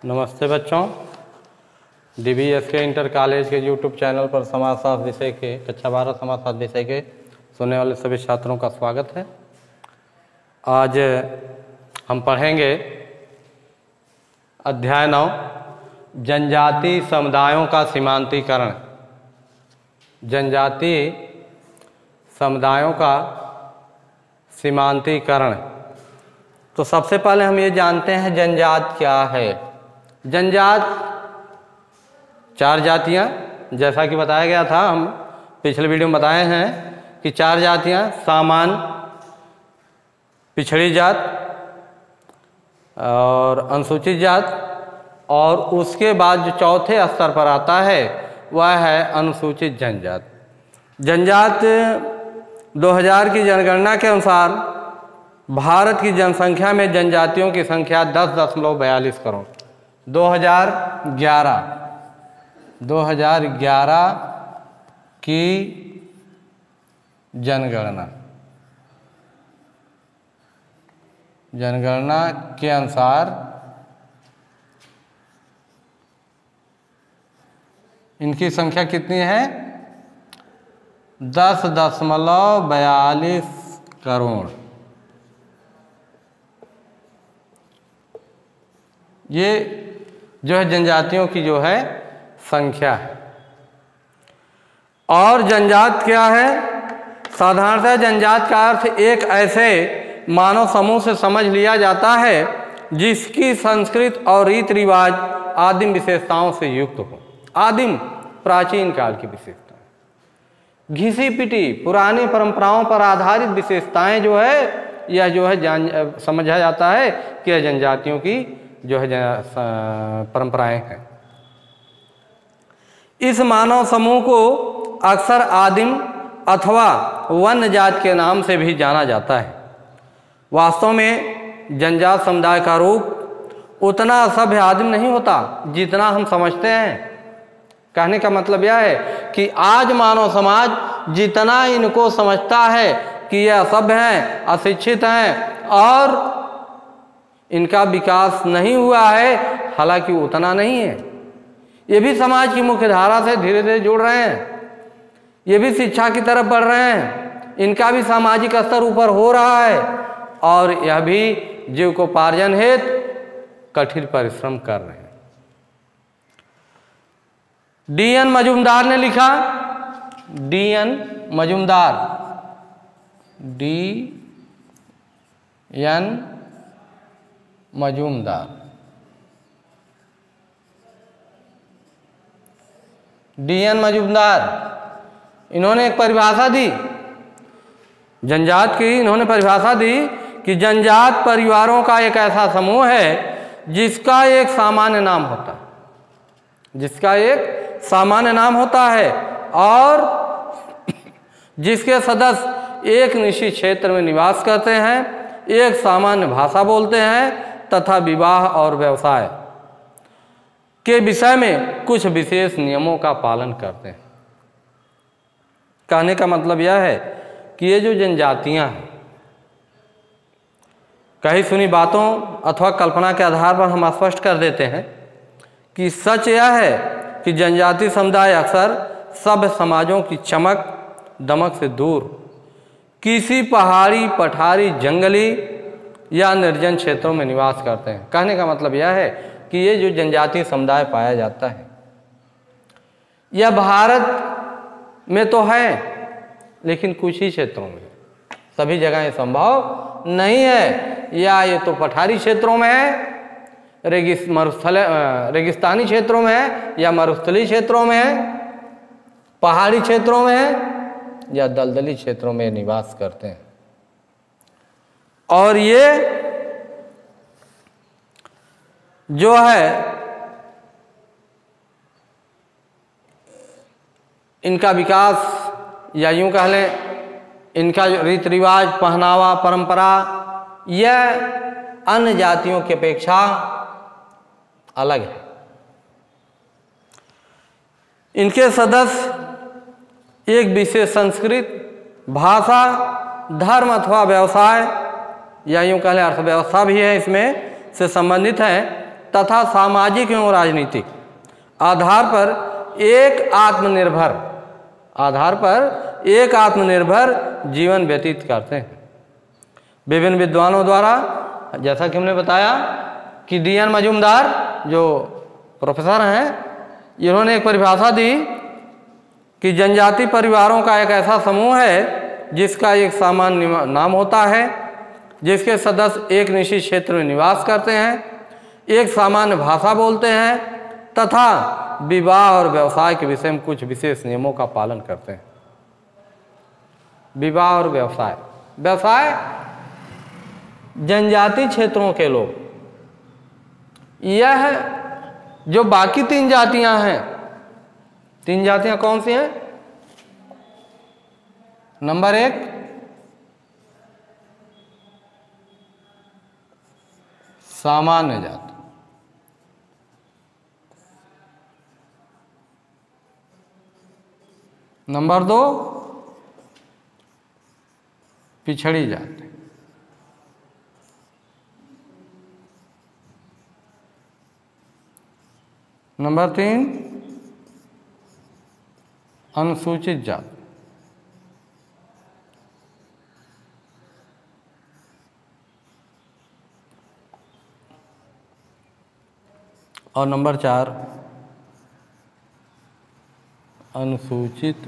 नमस्ते बच्चों, DBSK inter college के यूट्यूब चैनल पर समाजशास्त्र विषय के कक्षा 12 समाजशास्त्र विषय के सुनने वाले सभी छात्रों का स्वागत है। आज हम पढ़ेंगे अध्याय 9 जनजाति समुदायों का सीमांतीकरण। जनजाति समुदायों का सीमांतीकरण। तो सबसे पहले हम ये जानते हैं जनजात क्या है। जनजात 4 जातियाँ, जैसा कि बताया गया था, हम पिछले वीडियो में बताए हैं कि 4 जातियाँ: सामान्य, पिछड़ी जात और अनुसूचित जात, और उसके बाद जो चौथे स्तर पर आता है वह है अनुसूचित जनजात। जनजात 2000 की जनगणना के अनुसार भारत की जनसंख्या में जनजातियों की संख्या 10.42 करोड़। 2011 की जनगणना के अनुसार इनकी संख्या कितनी है? 10.42 करोड़। ये जो है जनजातियों की जो है संख्या है। और जनजात क्या है? साधारणतः जनजात का अर्थ एक ऐसे मानव समूह से समझ लिया जाता है जिसकी संस्कृति और रीति रिवाज आदिम विशेषताओं से युक्त हो। आदिम प्राचीन काल की विशेषताएं, घिसी पिटी पुरानी परंपराओं पर आधारित विशेषताएं जो है, यह जो है समझा जाता है कि यह जनजातियों की जो है परंपराएं हैं। इस मानव समूह को अक्सर आदिम अथवा वन्य जात के नाम से भी जाना जाता है। वास्तव में जनजात समुदाय का रूप उतना सभ्य आदिम नहीं होता जितना हम समझते हैं। कहने का मतलब यह है कि आज मानव समाज जितना इनको समझता है कि यह असभ्य हैं, अशिक्षित हैं और इनका विकास नहीं हुआ है, हालांकि उतना नहीं है। ये भी समाज की मुख्य धारा से धीरे धीरे जुड़ रहे हैं, ये भी शिक्षा की तरफ बढ़ रहे हैं, इनका भी सामाजिक स्तर ऊपर हो रहा है और यह भी जीविकोपार्जन हेतु कठिन परिश्रम कर रहे हैं। D.N. मजूमदार ने लिखा, D.N. Majumdar, D.N. Majumdar, D.N. Majumdar, इन्होंने एक परिभाषा दी जनजात की। इन्होंने परिभाषा दी कि जनजात परिवारों का एक ऐसा समूह है जिसका एक सामान्य नाम होता है, जिसका एक सामान्य नाम होता है और जिसके सदस्य एक निश्चित क्षेत्र में निवास करते हैं, एक सामान्य भाषा बोलते हैं तथा विवाह और व्यवसाय के विषय में कुछ विशेष नियमों का पालन करते हैं। कहने का मतलब यह है कि ये जो जनजातियां हैं, कही सुनी बातों अथवा कल्पना के आधार पर हम स्पष्ट कर देते हैं कि सच यह है कि जनजाति समुदाय अक्सर सभ्य समाजों की चमक दमक से दूर किसी पहाड़ी, पठारी, जंगली या निर्जन क्षेत्रों में निवास करते हैं। कहने का मतलब यह है कि ये जो जनजातीय समुदाय पाया जाता है, यह भारत में तो है लेकिन कुछ ही क्षेत्रों में, सभी जगह ये संभव नहीं है। या ये तो पठारी क्षेत्रों में है, रेगिस्तानी क्षेत्रों में है, या मरुस्थलीय क्षेत्रों में है, पहाड़ी क्षेत्रों में है, या दलदली क्षेत्रों में निवास करते हैं। और ये जो है इनका विकास, या यूं कह लें इनका रीति रिवाज, पहनावा, परंपरा, यह अन्य जातियों की अपेक्षा अलग है। इनके सदस्य एक विशेष संस्कृति, भाषा, धर्म अथवा व्यवसाय, या यूं कह लें अर्थव्यवस्था भी है इसमें से संबंधित है, तथा सामाजिक एवं राजनीतिक आधार पर एक आत्मनिर्भर जीवन व्यतीत करते हैं। विभिन्न विद्वानों द्वारा, जैसा कि हमने बताया कि D.N. मजूमदार जो प्रोफेसर हैं, इन्होंने एक परिभाषा दी कि जनजाति परिवारों का एक ऐसा समूह है जिसका एक सामान्य नाम होता है, जिसके सदस्य एक निश्चित क्षेत्र में निवास करते हैं, एक सामान्य भाषा बोलते हैं तथा विवाह और व्यवसाय के विषय में कुछ विशेष नियमों का पालन करते हैं। विवाह और व्यवसाय जनजाति क्षेत्रों के लोग, यह जो बाकी 3 जातियां हैं, 3 जातियां कौन सी हैं? नंबर 1 सामान्य जाति, नंबर 2 पिछड़ी जाति, नंबर 3 अनुसूचित जाति, और नंबर 4 अनुसूचित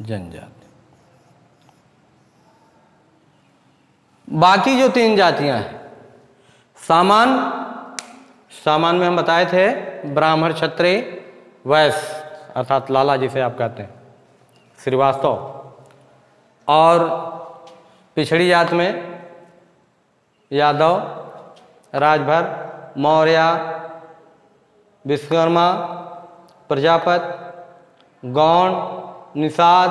जनजाति। बाकी जो 3 जातियां हैं, सामान्य में हम बताए थे ब्राह्मण, क्षत्रिय, वैश्य अर्थात लाला जिसे आप कहते हैं, श्रीवास्तव, और पिछड़ी जात में यादव, राजभर, मौर्य, विश्वकर्मा, प्रजापति, गौड़, निषाद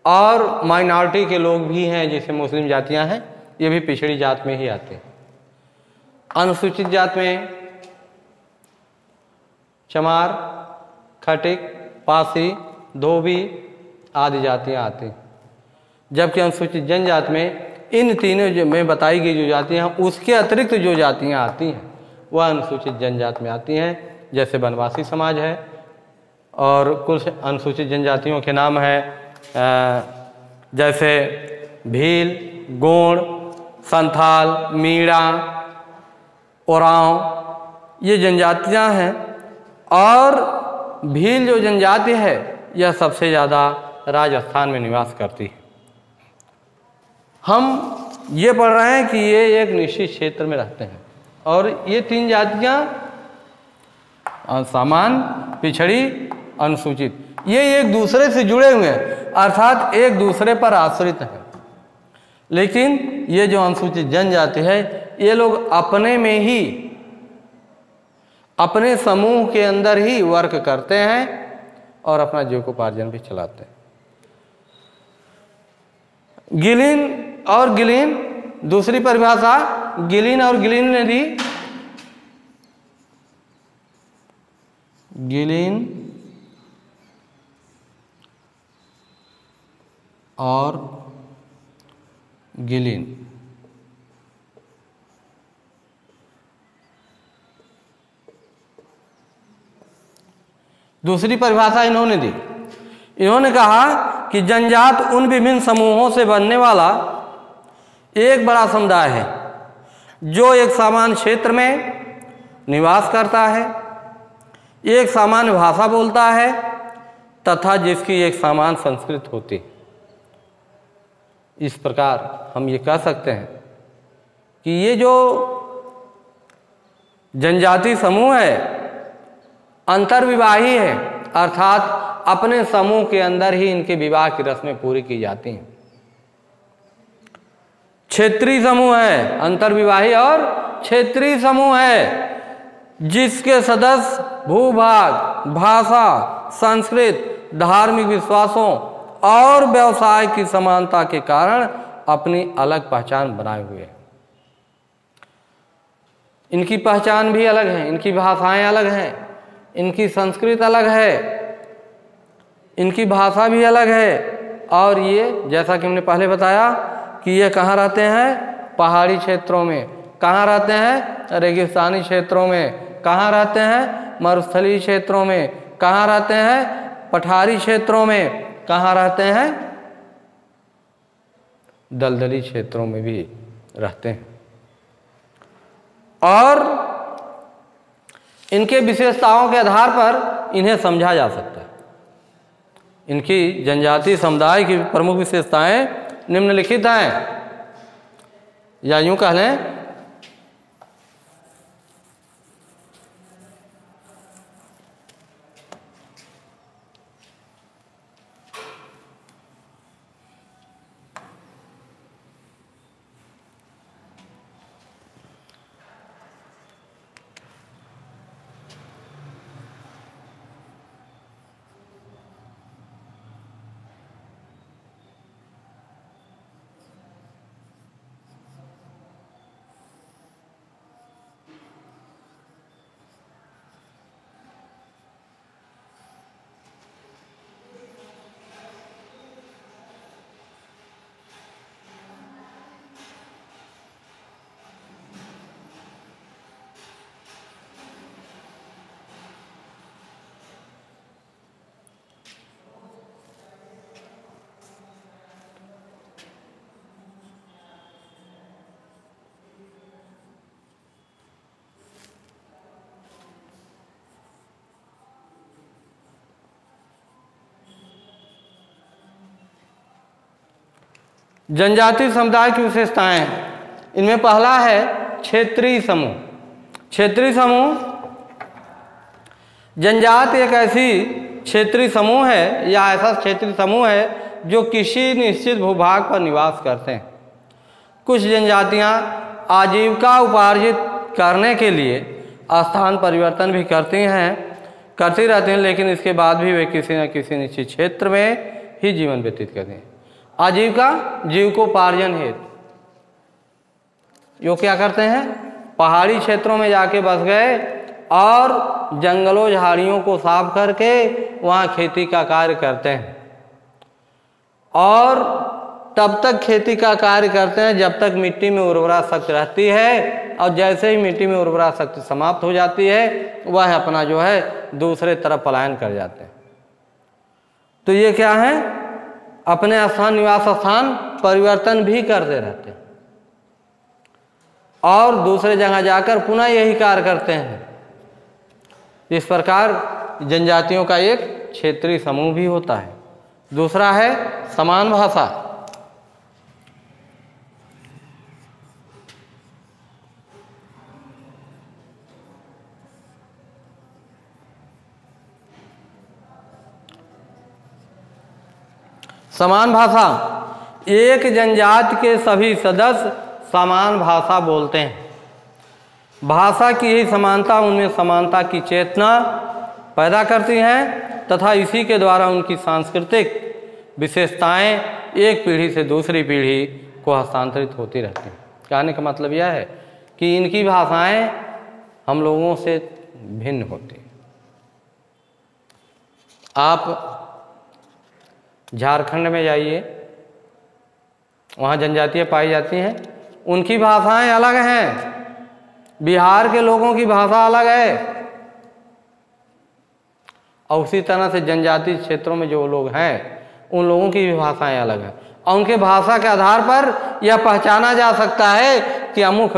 और माइनॉरिटी के लोग भी हैं जैसे मुस्लिम जातियां हैं, ये भी पिछड़ी जात में ही आते हैं। अनुसूचित जात में चमार, खटिक, पासी, धोबी आदि जातियां आती हैं। जबकि अनुसूचित जनजात में इन तीनों जो में बताई गई जो जातियां हैं, उसके अतिरिक्त जो जातियां आती हैं वह अनुसूचित जनजात में आती हैं। जैसे वनवासी समाज है, और कुछ अनुसूचित जनजातियों के नाम हैं जैसे भील, गोंड, संथाल, मीणा, ओरांव, ये जनजातियां हैं। और भील जो जनजाति है यह सबसे ज़्यादा राजस्थान में निवास करती है। हम ये पढ़ रहे हैं कि ये एक निश्चित क्षेत्र में रहते हैं, और ये 3 जातियां सामान्य, पिछड़ी, अनुसूचित, ये एक दूसरे से जुड़े हुए हैं, अर्थात एक दूसरे पर आश्रित हैं। लेकिन ये जो अनुसूचित जनजाति है, ये लोग अपने में ही, अपने समूह के अंदर ही वर्क करते हैं और अपना जीविकोपार्जन भी चलाते हैं। गिलिन और गिलिन, दूसरी परिभाषा गिलिन और गिलिन ने दी। गिलिन और गिलिन, दूसरी परिभाषा इन्होंने दी। इन्होंने कहा कि जनजात उन विभिन्न समूहों से बनने वाला एक बड़ा समुदाय है जो एक सामान्य क्षेत्र में निवास करता है, एक सामान्य भाषा बोलता है तथा जिसकी एक सामान्य संस्कृति होती है। इस प्रकार हम ये कह सकते हैं कि ये जो जनजाति समूह है अंतर्विवाही है, अर्थात अपने समूह के अंदर ही इनके विवाह की रस्में पूरी की जाती हैं। क्षेत्रीय समूह है, अंतर्विवाही और क्षेत्रीय समूह है जिसके सदस्य भूभाग, भाषा, संस्कृत, धार्मिक विश्वासों और व्यवसाय की समानता के कारण अपनी अलग पहचान बनाए हुए हैं। इनकी पहचान भी अलग है, इनकी भाषाएं अलग हैं, इनकी संस्कृत अलग है, इनकी भाषा भी अलग है, और ये जैसा कि हमने पहले बताया कि ये कहाँ रहते हैं, पहाड़ी क्षेत्रों में। कहाँ रहते हैं, रेगिस्तानी क्षेत्रों में। कहाँ रहते हैं, मरुस्थलीय क्षेत्रों में। कहाँ रहते हैं, पठारी क्षेत्रों में। कहाँ रहते हैं, दलदली क्षेत्रों में भी रहते हैं। और इनके विशेषताओं के आधार पर इन्हें समझा जा सकता है। इनकी जनजातीय समुदाय की प्रमुख विशेषताएं निम्नलिखित हैं, या यूं कह लें जनजातीय समुदाय की विशेषताएं। इनमें पहला है क्षेत्रीय समूह। क्षेत्रीय समूह, जनजाति एक ऐसी क्षेत्रीय समूह है या ऐसा क्षेत्रीय समूह है जो किसी निश्चित भूभाग पर निवास करते हैं। कुछ जनजातियां आजीविका उपार्जित करने के लिए स्थान परिवर्तन भी करती रहती हैं, लेकिन इसके बाद भी वे किसी न किसी निश्चित क्षेत्र में ही जीवन व्यतीत करते हैं। आजीविका, जीविकोपार्जन हेतु यो क्या करते हैं, पहाड़ी क्षेत्रों में जाके बस गए और जंगलों झाड़ियों को साफ करके वहाँ खेती का कार्य करते हैं। और तब तक खेती का कार्य करते हैं जब तक मिट्टी में उर्वरा शक्ति रहती है, और जैसे ही मिट्टी में उर्वरा शक्ति समाप्त हो जाती है वह अपना जो है दूसरे तरफ पलायन कर जाते हैं। तो ये क्या है, अपने स्थान, निवास स्थान परिवर्तन भी करते रहते हैं और दूसरे जगह जाकर पुनः यही कार्य करते हैं। इस प्रकार जनजातियों का एक क्षेत्रीय समूह भी होता है। दूसरा है समान भाषा। समान भाषा, एक जनजाति के सभी सदस्य समान भाषा बोलते हैं। भाषा की यही समानता उनमें समानता की चेतना पैदा करती हैं तथा इसी के द्वारा उनकी सांस्कृतिक विशेषताएं एक पीढ़ी से दूसरी पीढ़ी को हस्तांतरित होती रहती हैं। कहने का मतलब यह है कि इनकी भाषाएं हम लोगों से भिन्न होती हैं। आप झारखंड में जाइए, वहाँ जनजातियाँ पाई जाती हैं, उनकी भाषाएं अलग हैं। बिहार के लोगों की भाषा अलग है और उसी तरह से जनजातीय क्षेत्रों में जो लोग हैं उन लोगों की भी भाषाएं अलग हैं। और उनके भाषा के आधार पर यह पहचाना जा सकता है कि अमुक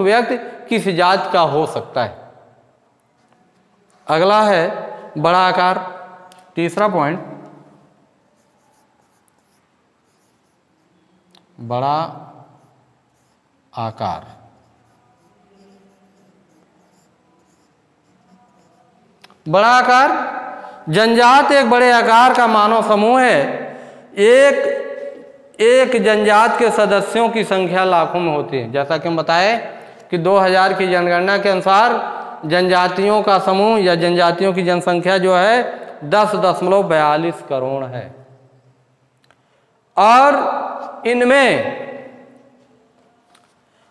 व्यक्ति किस जाति का हो सकता है। अगला है बड़ा आकार। तीसरा पॉइंट, बड़ा आकार। बड़ा आकार, जनजाति एक बड़े आकार का मानव समूह है। एक जनजाति के सदस्यों की संख्या लाखों में होती है। जैसा कि हम बताए कि 2000 की जनगणना के अनुसार जनजातियों का समूह या जनजातियों की जनसंख्या जो है 10.42 करोड़ है। और इनमें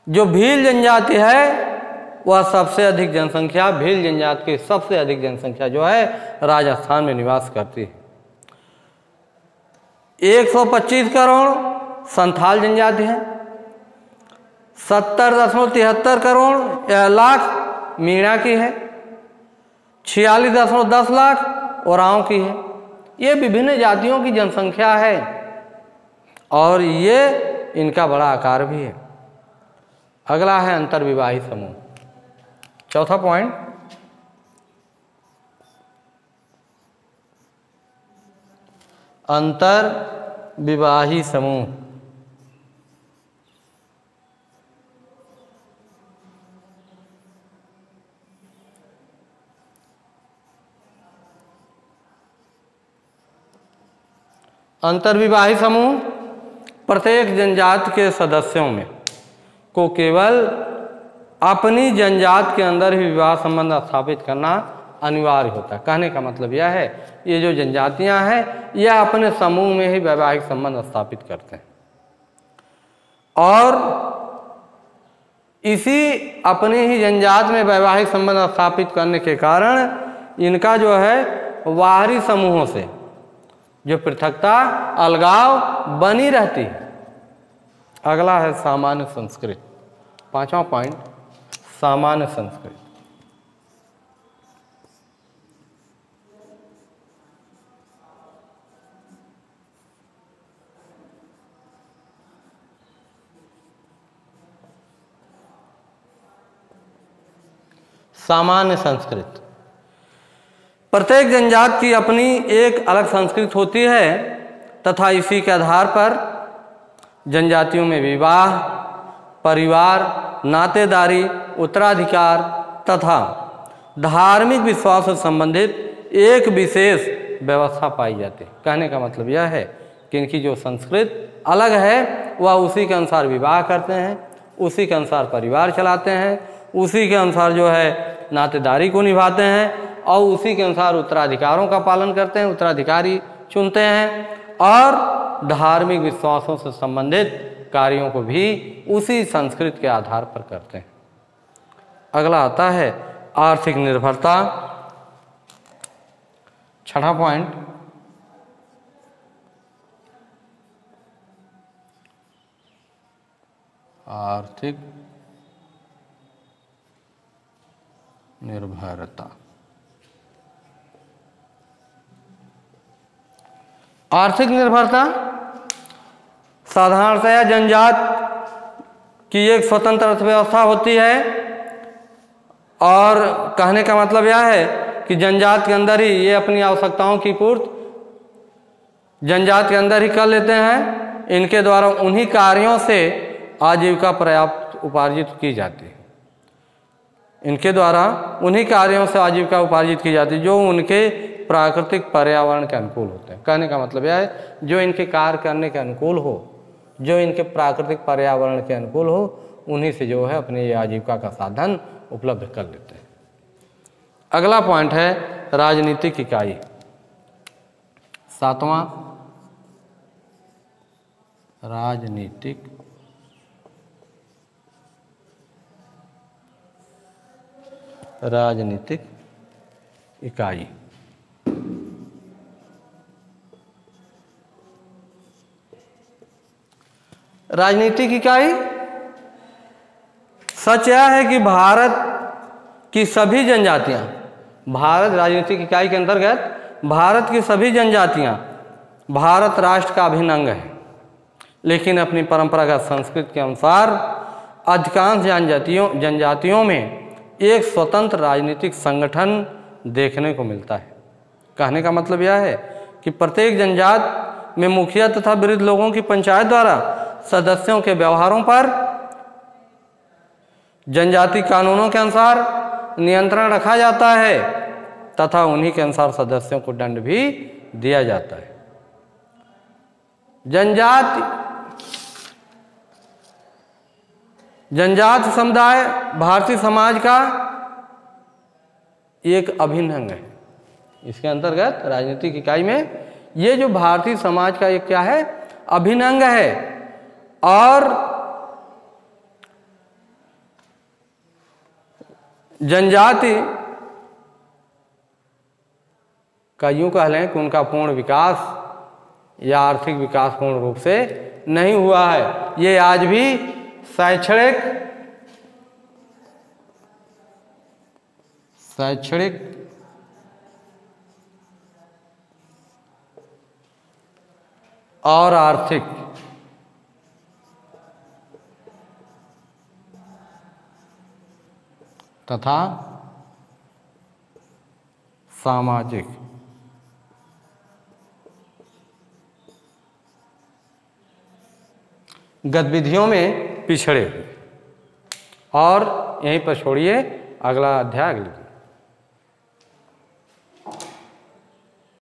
जो भील जनजाति है वह सबसे अधिक जनसंख्या, भील जनजाति की सबसे अधिक जनसंख्या जो है राजस्थान में निवास करती है। 125 करोड़ संथाल जनजाति है, 70.73 करोड़ या लाख मीणा की है, 46.10 लाख ओरांव की है। ये विभिन्न जातियों की जनसंख्या है और ये इनका बड़ा आकार भी है। अगला है अंतर्विवाही समूह। चौथा पॉइंट, अंतर्विवाही समूह। अंतर्विवाही समूह प्रत्येक जनजाति के सदस्यों में को केवल अपनी जनजाति के अंदर ही विवाह संबंध स्थापित करना अनिवार्य होता है। कहने का मतलब यह है, ये जो जनजातियां हैं यह अपने समूह में ही वैवाहिक संबंध स्थापित करते हैं और इसी अपनी ही जनजाति में वैवाहिक संबंध स्थापित करने के कारण इनका जो है बाहरी समूहों से जो पृथकता अलगाव बनी रहती है। अगला है सामान्य संस्कृति। पांचवा पॉइंट, सामान्य संस्कृति। सामान्य संस्कृति, प्रत्येक जनजाति की अपनी एक अलग संस्कृति होती है तथा इसी के आधार पर जनजातियों में विवाह, परिवार, नातेदारी, उत्तराधिकार तथा धार्मिक विश्वास से संबंधित एक विशेष व्यवस्था पाई जाती है। कहने का मतलब यह है कि इनकी जो संस्कृति अलग है वह उसी के अनुसार विवाह करते हैं, उसी के अनुसार परिवार चलाते हैं, उसी के अनुसार जो है नातेदारी को निभाते हैं और उसी के अनुसार उत्तराधिकारों का पालन करते हैं, उत्तराधिकारी चुनते हैं और धार्मिक विश्वासों से संबंधित कार्यों को भी उसी संस्कृति के आधार पर करते हैं। अगला आता है आर्थिक निर्भरता। छठा पॉइंट, आर्थिक निर्भरता। आर्थिक निर्भरता साधारणतया जनजाति की एक स्वतंत्र अर्थव्यवस्था होती है और कहने का मतलब यह है कि जनजाति के अंदर ही ये अपनी आवश्यकताओं की पूर्ति जनजाति के अंदर ही कर लेते हैं। इनके द्वारा उन्हीं कार्यों से आजीविका पर्याप्त उपार्जित की जाती है। इनके द्वारा उन्हीं कार्यों से आजीविका उपार्जित की जाती है जो उनके प्राकृतिक पर्यावरण के अनुकूल होते हैं। कहने का मतलब यह है जो इनके कार्य करने के अनुकूल हो, जो इनके प्राकृतिक पर्यावरण के अनुकूल हो, उन्हीं से जो है अपने ये आजीविका का साधन उपलब्ध कर लेते हैं। अगला पॉइंट है राजनीतिक इकाई। सातवां, राजनीतिक इकाई। राजनीतिक इकाई, सच यह है कि भारत की सभी जनजातियां, भारत राजनीतिक इकाई के अंतर्गत भारत की सभी जनजातियां भारत राष्ट्र का अभिन्न अंग है, लेकिन अपनी परंपरागत संस्कृति के अनुसार अधिकांश जनजातियों में एक स्वतंत्र राजनीतिक संगठन देखने को मिलता है। कहने का मतलब यह है कि प्रत्येक जनजाति में मुखिया तथा वृद्ध लोगों की पंचायत द्वारा सदस्यों के व्यवहारों पर जनजाति कानूनों के अनुसार नियंत्रण रखा जाता है तथा उन्हीं के अनुसार सदस्यों को दंड भी दिया जाता है। जनजाति समुदाय भारतीय समाज का एक अभिन्न अंग है। इसके अंतर्गत राजनीतिक इकाई में ये जो भारतीय समाज का एक क्या है, अभिन्न अंग है और जनजाति का यूं कह लें कि उनका पूर्ण विकास या आर्थिक विकास पूर्ण रूप से नहीं हुआ है। ये आज भी शैक्षणिक और आर्थिक तथा सामाजिक गतिविधियों में पिछड़े। और यहीं पर छोड़िए, अगला अध्याय अगली।